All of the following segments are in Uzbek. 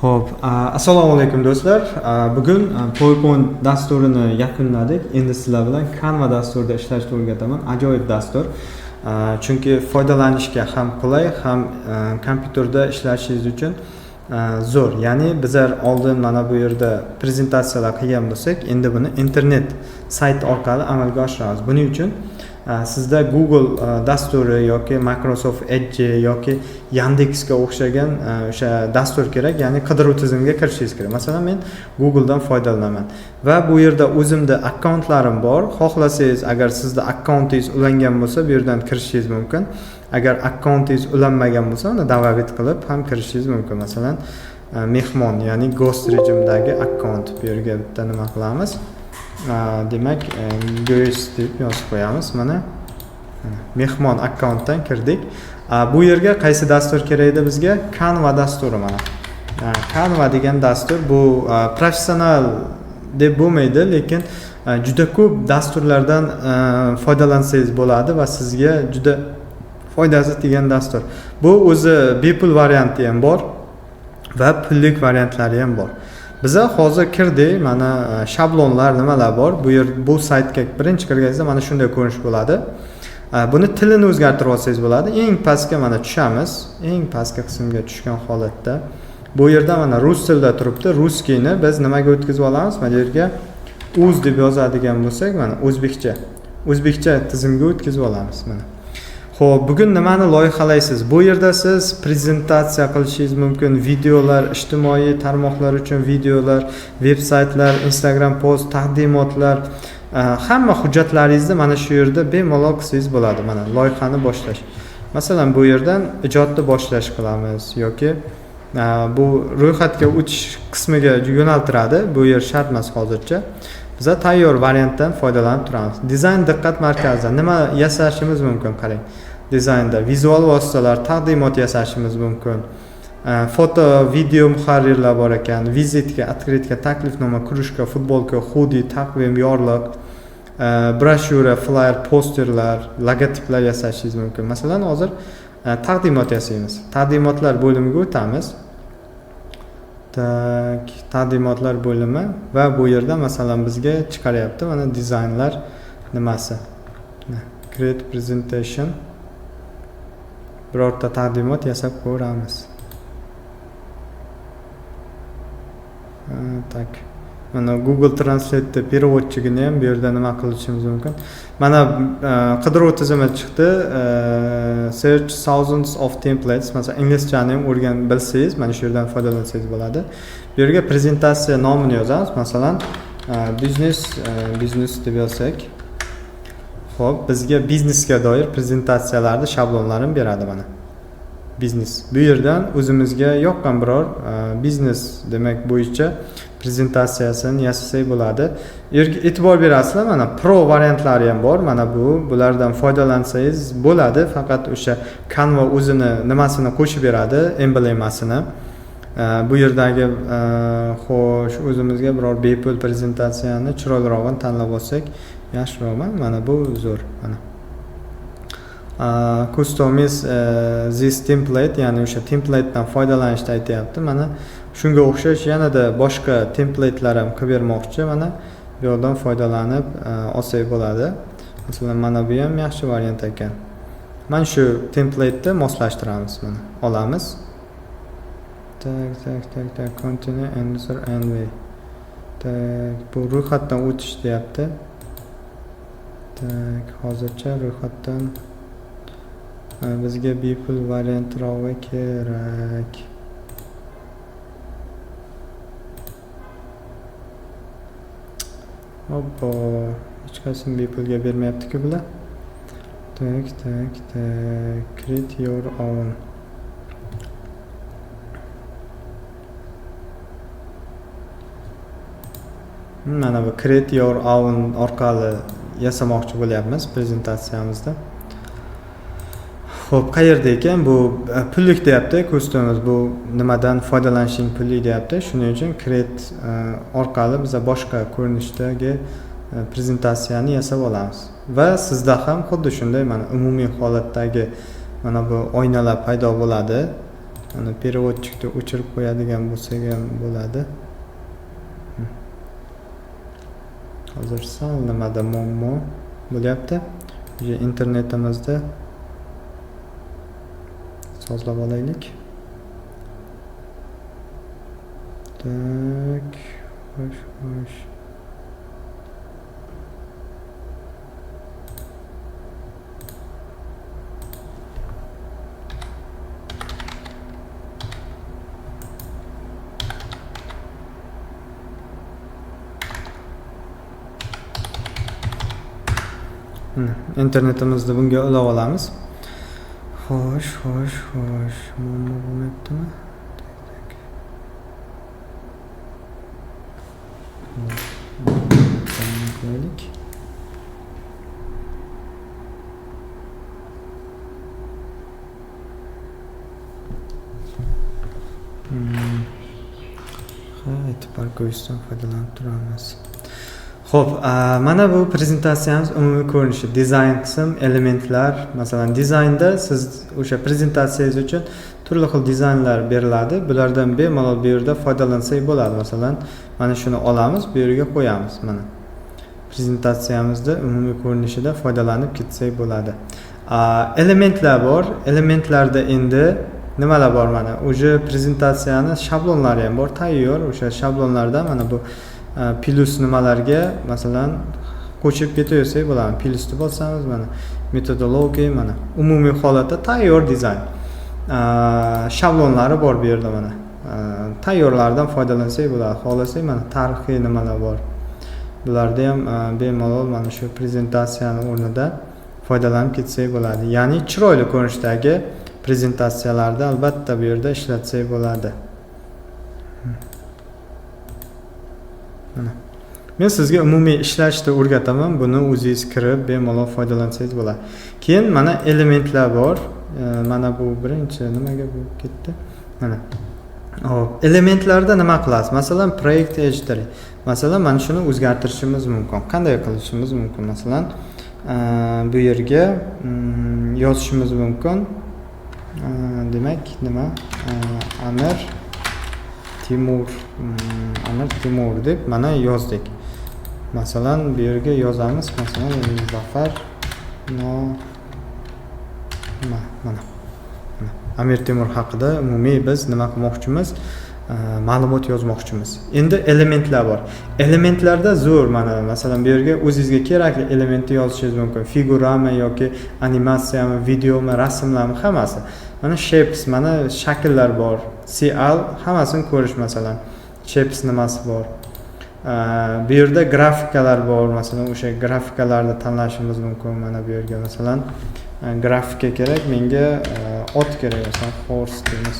Xo'p, assalomu alaykum do'stlar. Bugun PowerPoint dasturini yakunladik. Endi sizlar bilan Canva dasturida ishlashni o'rgataman. Ajoyib dastur. Chunki foydalanishga ham qulay, ham kompyuterda ishlashingiz uchun zo'r. Ya'ni bizlar oldin mana bu yerda prezentatsiyalar qilgan bo'lsak, endi buni internet sayt orqali amalga oshiramiz. Buning uchun sizda Google dasturi yoki Microsoft Edge yoki Yandexga o'xshagan o'sha dastur kerak, ya'ni qidiruv tizimiga kirishingiz kerak. Masalan, men Google dan foydalanaman va bu yerda o'zimda akkauntlarim bor. Xohlasangiz, agar sizda akkauntingiz ulangan bo'lsa, bu yerdan kirishingiz mumkin. Agar akkauntingiz ulanmagan bo'lsa, uni da'vat qilib ham kirishingiz mumkin. Masalan, mehmon, ya'ni ghost rejimdagi akkaunt. Bu yerga bitta nima qilamiz? Demak, ghost deb yozib qo'yamiz. Mana mehmon akkauntdan kirdik. Bu yerga qaysi dastur kerak edi bizga? Canva dasturi mana. Canva degan dastur bu professional deb bo'lmaydi, lekin juda ko'p dasturlardan foydalansangiz bo'ladi va sizga juda foydasi tegan dastur. Bu o'zi bepul varianti ham bor va pullik variantlari ham bor. Biza hozir kirdik, mana shablonlar nimalar bor. Bu saytga birinchi kirganingizda mana shunday ko'rinish bo'ladi. Buni tilini o'zgartirib olsangiz bo'ladi. Eng pastga mana tushamiz. Eng pastki qismga tushgan holatda bu yerda mana rus tilida turibdi. Ruskiyni biz nimaga o'tkazib olamiz? Mana yerga uz deb yozadigan bo'lsak, mana o'zbekcha tizimga o'tkazib olamiz mana. Xo'p, bugun nimani loyihalaysiz? Bu yerda siz prezentatsiya qilishingiz mumkin, videolar, ijtimoiy tarmoqlar uchun videolar, veb-saytlar, Instagram post, taqdimotlar, hamma hujjatlaringizni mana shu yerda bemalol qilsangiz bo'ladi. Mana loyihani boshlash. Masalan, bu yerdan ijodni boshlash qilamiz yoki bu ro'yxatga o'tish qismiga yo'naltiradi. Bu yer shart emas hozircha. Biz tayyor variantdan foydalanib turamiz. Dizayn diqqat markazida nima yasashimiz mumkin? Qarang. Dizaynda vizual vositalar, taqdimot yasashimiz mumkin. Foto, video muharrirlar bor ekan. Vizitka, otkritka, taklifnoma, krujka, futbolka, hudi, taqvim, yorliq, broshyura, flyer, posterlar, logotiplar yasashingiz mumkin. Masalan, hozir taqdimot yasaymiz. Taqdimotlar bo'limiga o'tamiz. Taqdimotlar bo'limi va bu yerda masalan bizga chiqaryapti mana dizaynlar nimasi. Create presentation. Birorta taqdimot yasab ko'ramiz. Tak. Mana Google Translate переводчигini ham bu yerda nima qilishimiz mumkin. Mana qidiruv tizimi chiqdi. Search thousands of templates. Masalan, inglizchani ham o'rganib bilsangiz, mana shu yerdan foydalansangiz bo'ladi. Bu yerga prezentatsiya nomini yozamiz. Masalan, business deb yozsak. Xo'p, bizga biznesga doir prezentatsiyalarni shablonlarini beradi mana. Biznes. Bu yerdan o'zimizga yoqqan biror biznes demak bo'yicha prezentatsiyasini yasasak bo'ladi. E'tibor berasizlar, mana pro variantlari ham bor. Mana bulardan foydalansangiz bo'ladi. Faqat o'sha Canva o'zini nimasini qo'shib beradi, emblemasini. Bu yerdagi xo'sh, o'zimizga biror bepul prezentatsiyani chiroylirog'ini tanlab olsak yaxshiroqmi? Mana bu zo'r. Mana customize this template, ya'ni o'sha templatedan foydalanishni aytyapti. Mana shunga o'xshash yanada boshqa templatelar ham qilib bermoqchi. Mana bu yerdan foydalanib olsak bo'ladi. Masalan, mana bu ham yaxshi variant ekan. Mana shu templateni moslashtiramiz, mana olamiz. Tak, continue, answer and way. Tak, bu ro'yxatdan o'tish deyapti. Tak, hozircha ro'yxatdan bizga bepul variantrog'i kerak. Hoppa, hech qaysini bepulga bermayapti-ku bular. Tak, create your own. Mana bu create your own orqali yasamoqchi bo'lyapmiz prezentatsiyamizda. Xo'p, qayerda ekan? Bu pullik deyapti, kursimiz bu nimadan foydalanishing pullik deyapti. Shuning uchun create orqali biz boshqa ko'rinishdagi prezentatsiyani yasab olamiz. Va sizda ham xuddi shunday mana umumiy holatdagi mana bu oynalar paydo bo'ladi. Mana переводчикni o'chirib qo'yadigan bo'lsak ham bo'ladi. Hozir sal nimada muammo bo'lyapti. Internetimizda sozlab olaylik. Tak, xo'sh. Internetimizni bunga ulab olamiz. Xo'sh. Muammo bo'lmayaptimi? Qo'yaylik. E'tibor qo'yishdan foydalanib turamiz. Xo'p, mana bu prezentatsiyamiz umumiy ko'rinishi, dizayn qism, elementlar. Masalan, dizaynda siz o'sha prezentatsiyangiz uchun turli xil dizaynlar beriladi. Bulardan bemalol bu yerda foydalansak bo'ladi. Masalan, mana shuni olamiz, bu yerga qo'yamiz. Mana prezentatsiyamizda umumiy ko'rinishida foydalanib ketsak bo'ladi. Elementlar bor. Elementlarda endi nimalar bor mana? O'sha prezentatsiyani shablonlari ham bor, tayyor. O'sha shablonlardan mana bu plus nimalarga masalan qo'shib ketaversak bo'ladi. Plusni bosamiz mana metodologiya mana umumiy holatda tayyor dizayn. Shablonlari bor bu yerda mana. Tayyorlardan foydalansak bo'ladi. Xohlasak mana tarixiy nimalar bor. Bularda ham bemalol mana shu prezentatsiyani o'rnida foydalanib ketsak bo'ladi. Ya'ni chiroyli ko'rinishdagi prezentatsiyalarda albatta bu yerda ishlatsak bo'ladi. Men sizga umumiy ishlashni o'rgataman. Buni o'zingiz kirib bemalol foydalansangiz bo'ladi. Keyin mana elementlar bor. Mana bu birinchi nimaga bo'lib ketdi? Mana. Hop, elementlarda nima qilasiz? Masalan, proyekt editor. Masalan, mana shuni o'zgartirishimiz mumkin. Qanday qilishimiz mumkin? Masalan, bu yerga yozishimiz mumkin. Demak, nima? Amir Timur deb mana yozdik. Masalan, bu yerga yozamiz. Masalan, Zafar mana. Amir Temur haqida umumiy biz nima qilmoqchimiz? Ma'lumot yozmoqchimiz. Endi elementlar bor. Elementlarda zo'r mana masalan bu yerga o'zingizga kerakli elementni yozishingiz mumkin. Figurami yoki animatsiyami, videomi, rasmlarmi hammasi. Mana shapes, mana shakllar bor. CL hammasini ko'rish masalan. Shapes nimasi bor. Bu yerda grafikalar bor. Masalan, o'sha grafikalarni tanlashimiz mumkin. Mana bu yerga masalan grafika kerak, menga ot kerak, masalan horse deymiz.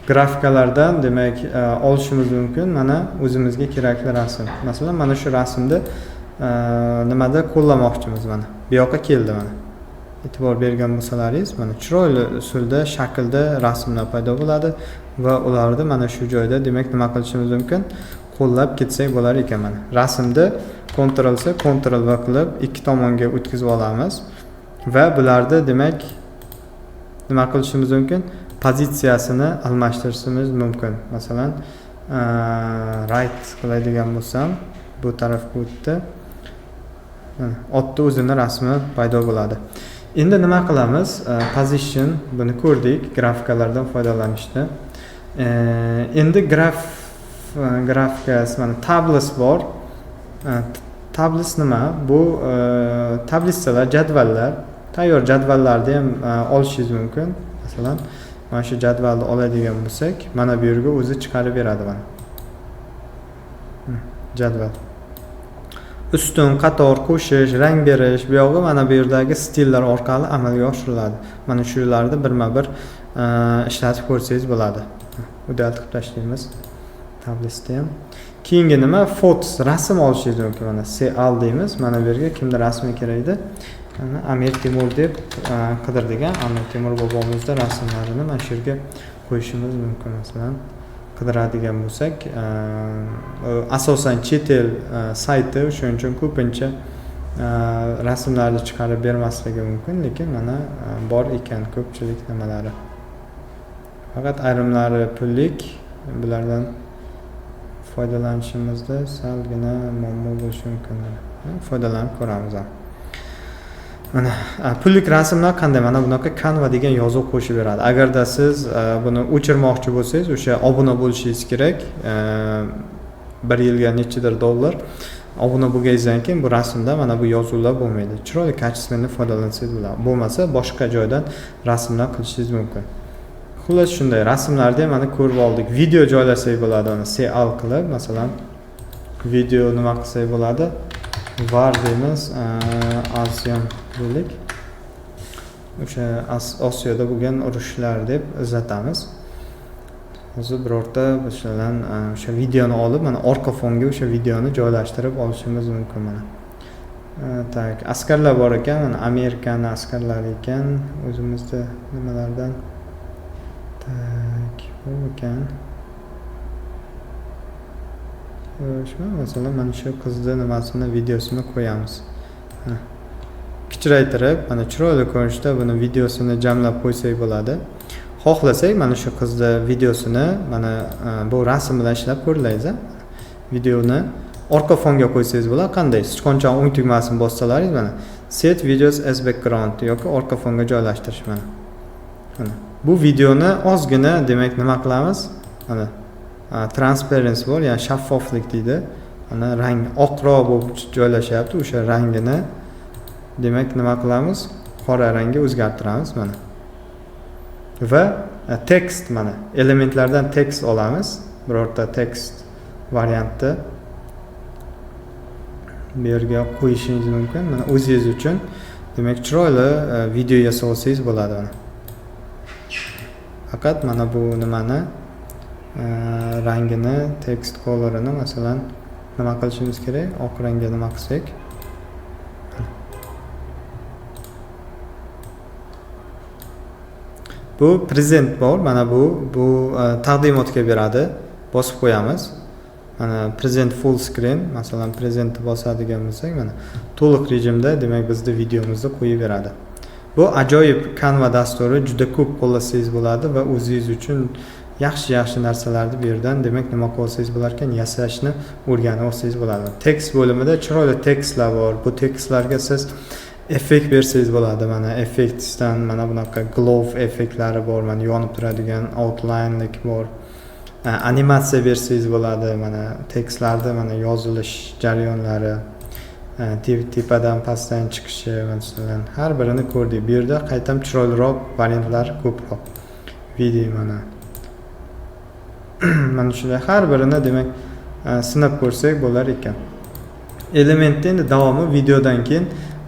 Grafikalardan demak olishimiz mumkin. Mana o'zimizga kerakli rasm. Masalan, mana shu rasmni nimada qo'llamoqchimiz mana. Bu yoqqa keldi mana. E'tibor bergan bo'lsalaringiz, mana chiroyli usulda, shaklda rasmlar paydo bo'ladi va ularni mana shu joyda demak nima qilishimiz mumkin? Qo'llab ketsak bo'lar ekan mana. Rasmni Ctrl C, Ctrl V qilib ikki tomonga o'tkazib olamiz va bularni demak nima qilishimiz mumkin? Pozitsiyasini almashtirishimiz mumkin. Masalan, right qiladigan bo'lsam, bu tarafga o'tdi. Otni o'zini rasmi paydo bo'ladi. Endi nima qilamiz? Position buni ko'rdik, grafikalardan foydalanishni. Endi grafikasi mana tables bor. Tables nima? Bu tablisalar, jadvallar, tayyor jadvallarni ham olishingiz mumkin. Masalan, mana shu jadvalni oladigan bo'lsak, mana bu yerga o'zi chiqarib beradi mana. Jadval. Ustun, qator, qo'shish, rang berish, bu yog'i mana bu yerdagi stillar orqali amalga oshiriladi. Mana shularni birma-bir ishlatib ko'rsangiz bo'ladi. Udalt qilib tashlaymiz. Tablesda ham. Keyingi nima? Photos, rasm olishingiz mumkin. Mana CL deymiz. Mana bu yerga kimda rasmi kerak edi? Mana Amir Temur deb qidirdik. Amir Temur bobomizning rasmlarini mana shu yerga qo'yishimiz mumkin. Masalan, qidiradigan bo'lsak, asosan chet el sayti, shuning uchun ko'pincha rasmlarni chiqarib bermasligi mumkin, lekin mana bor ekan ko'pchilik nimalari. Faqat ayrimlari pullik, bulardan foydalanishimizda salgina muammo bo'lishi mumkin. Foydalanib ko'ramiz. Mana pullik rasmlar qanday? Mana bunaqa Canva degan yozuv qo'shib beradi. Agarda siz buni o'chirmoqchi bo'lsangiz, o'sha obuna bo'lishingiz kerak. 1 yilga nechadir dollar obuna bo'lganingizdan keyin bu rasmda mana bu yozuvlar bo'lmaydi. Chiroyli kачественный foydalansangiz bo'ladi. Bo'lmasa boshqa joydan rasmlar qilishingiz mumkin. Xullas shunday rasmlarni ham mana ko'rib oldik. Video joylasak bo'ladi, uni CL qilib, masalan, video nima qilsak bo'ladi? Var deymiz, ASEAN deylik. O'sha Osiyoda bo'lgan urushlar deb izlatamiz. Hozir birorta bilan o'sha videoni olib, mana orqa fonga o'sha videoni joylashtirib olishimiz mumkin mana. Tak, askarlar bor ekan, mana Amerikani askarlari ekan, o'zimizda nimalardan tak, bu ekan. Masalan, mana shu qizni nimasini videosini qo'yamiz. Kichraytirib, mana chiroyli ko'rinishda buni videosini jamlab qo'ysak bo'ladi. Xohlasak mana shu qizni videosini mana bu rasm bilan ishlab ko'rlaysiz. Videoni orqa fonga qo'ysangiz bo'ladi. Qanday? Sichqonchani o'ng tugmasini bossalaringiz mana set videos as background yoki orqa fonga joylashtirish mana. Bu videoni ozgina demak nima qilamiz? Mana transparency bor, ya'ni shaffoflik deydi. Mana rang oqroq bo'lib joylashyapti. O'sha rangini demak nima qilamiz? Qora rangga o'zgartiramiz mana. Va tekst mana elementlardan tekst olamiz. Birorta tekst variantni bu yerga qo'yishingiz mumkin. Mana o'zingiz uchun demak chiroyli video yasasangiz bo'ladi mana. Faqat mana bu nimani rangini, text colorini masalan nima qilishimiz kerak? Oq rangga nima qilsak? Bu prezent bor. Mana bu taqdimotga beradi. Bosib qo'yamiz. Mana present full screen, masalan prezentni bosadigan bo'lsak, mana to'liq rejimda demak bizni videomizni qo'yib beradi. Bu ajoyib Canva dasturi, juda ko'p qo'llasangiz bo'ladi va o'zingiz uchun yaxshi narsalarni bu yerdan demak nima qilsangiz bo'lar ekan, yasashni o'rganib olsangiz bo'ladi. Text bo'limida chiroyli tekstlar bor. Bu tekstlarga siz effekt bersangiz bo'ladi. Mana effektdan mana bunaqa glow effektlari bor, mana yonib turadigan outline'lik bor. Animatsiya bersangiz bo'ladi. Mana tekstlarda mana yozilish jarayonlari, tepadan pastdan chiqishi, masalan, har birini ko'rdik. Bu yerda qaytam chiroyliroq variantlar ko'proq. Video mana. Mana shunday har birini demak sinab ko'rsak bo'lar ekan. Elementning endi davomi videodan keyin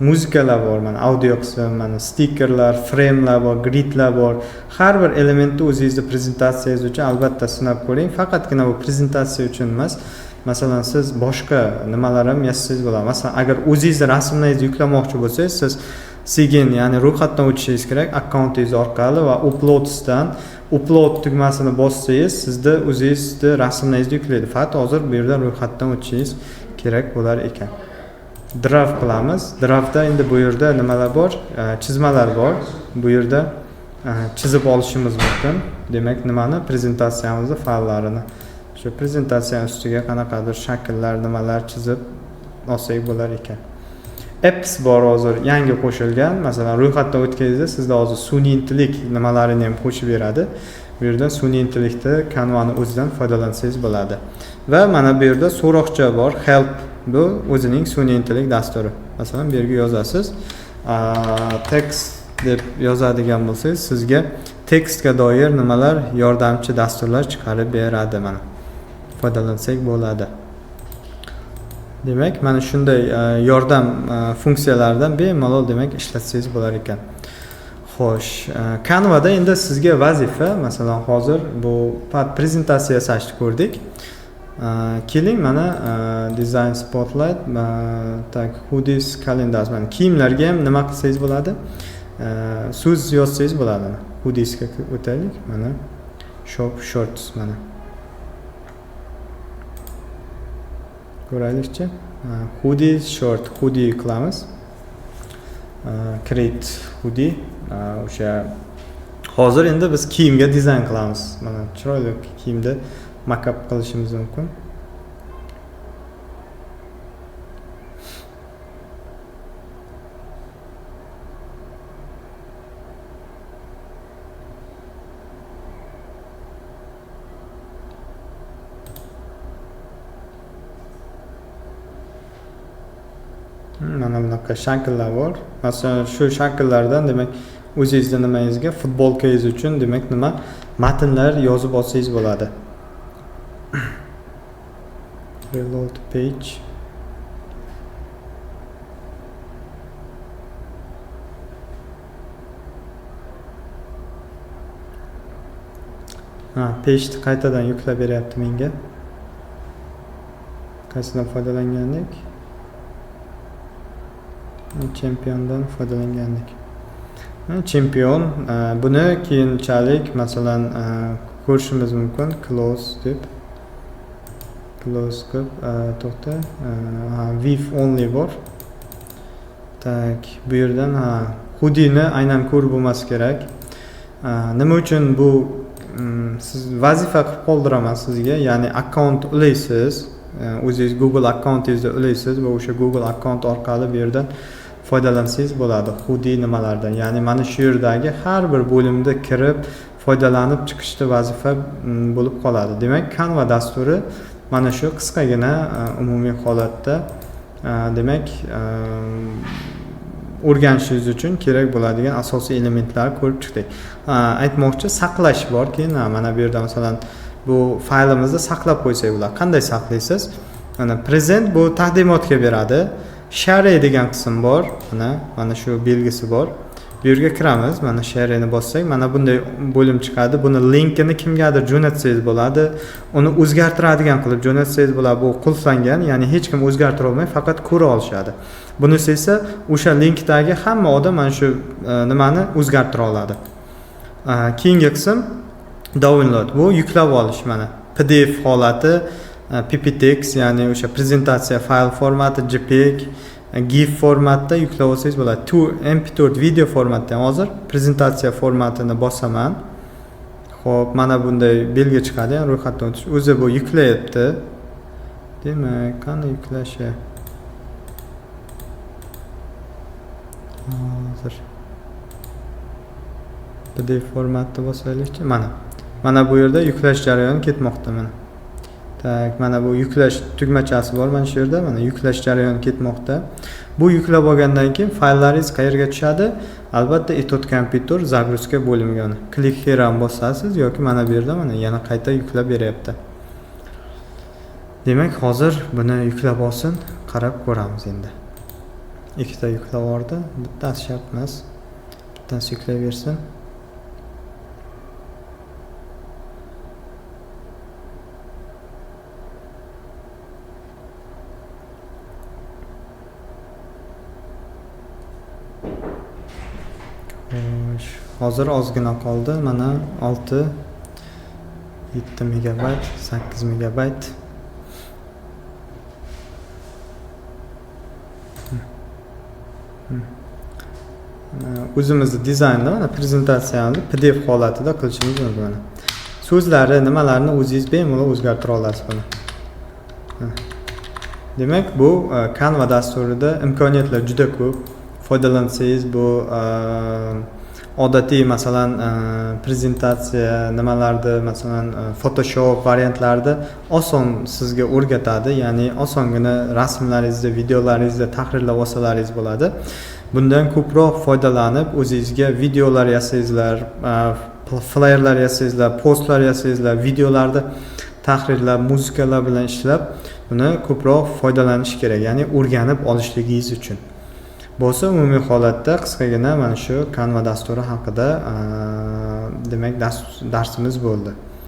muzikalar bor, mana audio qism, mana stikerlar, framelar bor, gridlar bor. Har bir elementni o'zingizning prezentatsiyangiz uchun albatta sinab ko'ring. Faqatgina bu prezentatsiya uchun emas. Masalan, siz boshqa nimalar ham yasasangiz bo'ladi. Masalan, agar o'zingizning rasmlaringizni yuklamoqchi bo'lsangiz, siz sigin, ya'ni ro'yxatdan o'tishingiz kerak akkauntingiz orqali va upload tugmasini bossangiz, sizda o'zingizning rasmlaringizni yuklaydi. Faqat hozir bu yerdan ro'yxatdan o'tishingiz kerak bo'lar ekan. Draft qilamiz. Draftda endi bu yerda nimalar bor? Chizmalar bor. Bu yerda chizib olishimiz mumkin. Demak, nimani? Prezentatsiyamizni fayllarini. Shu prezentatsiya ustiga qanaqadir shakllar, nimalar chizib olsak bo'lar ekan. Apps bor hozir yangi qo'shilgan. Masalan, ro'yxatdan o'tkazingizda sizda hozir sun'iy intellekt nimalarini ham qo'shib beradi. Bu yerda sun'iy intellektni Canva'ni o'zidan foydalansangiz bo'ladi. Va mana bu yerda so'roqcha bor, help. Bu o'zining sun'iy intellekt dasturi. Masalan, bu yerga yozasiz. Text deb yozadigan bo'lsangiz, sizga tekstga doir nimalar yordamchi dasturlar chiqarib beradi mana. Foydalansak bo'ladi. Demak, mana shunday yordam funksiyalaridan bemalol demak ishlatsangiz bo'lar ekan. Xo'sh, Canva'da endi sizga vazifa, masalan, hozir bu prezentatsiya yasashni ko'rdik. Keling mana design spotlight, tak hoodies calendars, mana kiyimlarga ham nima qilsangiz bo'ladi? So'z yozsangiz bo'ladi. Hoodiesga o'taylik. Mana shop shorts mana. Ko'raylikchi. Hoodie short, hoodie qilamiz. Create hoodie. O'sha Hozir endi biz kiyimga dizayn qilamiz. Mana chiroyli kiyimda makap qilishimiz mumkin. Mana bunaqa shakllar bor. Masalan, shu shakllardan demak o'zingizning nimangizga futbolkangiz uchun demak nima matnlar yozib olsangiz bo'ladi. Reload page. Page qaytadan yuklab beryapti menga. Qaysidan foydalangandik? Championdan foydalangandik. Champion buni keyinchalik masalan ko'rishimiz mumkin. Close deb. Close qilib to'xta. View only bor. Tak, bu yerdan hoodie'ni aynan ko'rib bo'lmasi kerak. Nima uchun bu siz vazifa qilib qoldiraman sizga, ya'ni akkaunt ulaysiz. O'zingiz Google akkauntingizda ulaysiz va o'sha Google akkaunt orqali bu yerdan foydalansangiz bo'ladi hoodie nimalardan. Ya'ni mana shu yerdagi har bir bo'limda kirib foydalanib chiqishda vazifa bo'lib qoladi. Demak, Canva dasturi mana shu qisqagina umumiy holatda demak o'rganishingiz uchun kerak bo'ladigan asosiy elementlarni ko'rib chiqdik. Aytmoqchi, saqlash bor. Keyin mana bu yerda masalan bu faylimizni saqlab qo'ysak bo'ladi. Qanday saqlaysiz? Mana present bu taqdimotga beradi. Share degan qism bor. Mana shu belgisi bor. Bu yerga kiramiz. Mana share'ni bossak, mana bunday bo'lim chiqadi. Buni linkini kimgadir jo'natsangiz bo'ladi. Uni o'zgartiradigan qilib jo'natsangiz bo'ladi. Bu qulflangan, ya'ni hech kim o'zgartira olmaydi, faqat ko'ra olishadi. Bunisi esa o'sha linkdagi hamma odam mana shu nimani o'zgartira oladi. Keyingi qism download. Bu yuklab olish mana. PDF holati, PPTX, ya'ni o'sha prezentatsiya fayl formati, JPEG, GIF formatda yuklab olsangiz bo'ladi. MP4 video formatda hozir prezentatsiya formatini bosaman. Xo'p, mana bunday belgi chiqadi, ya'ni ro'yxatdan o'tish. O'zi bu yuklayapti. Demak, qanday yuklashi? Hozir PDF formatda bosaylikchi. Mana bu yerda yuklash jarayoni ketmoqda mana. Tak, mana bu yuklash tugmachasi bor mana shu yerda. Mana yuklash jarayoni ketmoqda. Bu yuklab olgandan keyin fayllaringiz qayerga tushadi? Albatta Etude Computer загрузка bo'limiga. Click here ham bosasiz yoki mana bu yerda mana yana qayta yuklab beryapti. Demak, hozir buni yuklab olsin, qarab ko'ramiz endi. Ikkita yuklab oldi, bittasi shart emas. Bittasi yuklayversin. Hozir ozgina qoldi. Mana 6 7 megabayt, 8 megabayt. O'zimizni dizaynda mana prezentatsiyani PDF holatida qilishimiz mumkin. So'zlari, nimalarni o'zingiz bemalol o'zgartira olasiz buni. Demak, bu Canva dasturida imkoniyatlar juda ko'p. Foydalansangiz bu odatiy masalan prezentatsiya nimalarda masalan Photoshop variantlarida oson sizga o'rgatadi, ya'ni osongina rasmlaringizni, videolaringizni tahrirlab olsalaringiz bo'ladi. Bundan ko'proq foydalanib o'zingizga videolar yasaysiz, flyerlar yasaysiz, postlar yasaysiz, videolarni tahrirlab, muzikalar bilan ishlab buni ko'proq foydalanish kerak, ya'ni o'rganib olishligingiz uchun. Bo'lsa umumiy holatda qisqagina mana shu Canva dasturi haqida demak darsimiz bo'ldi.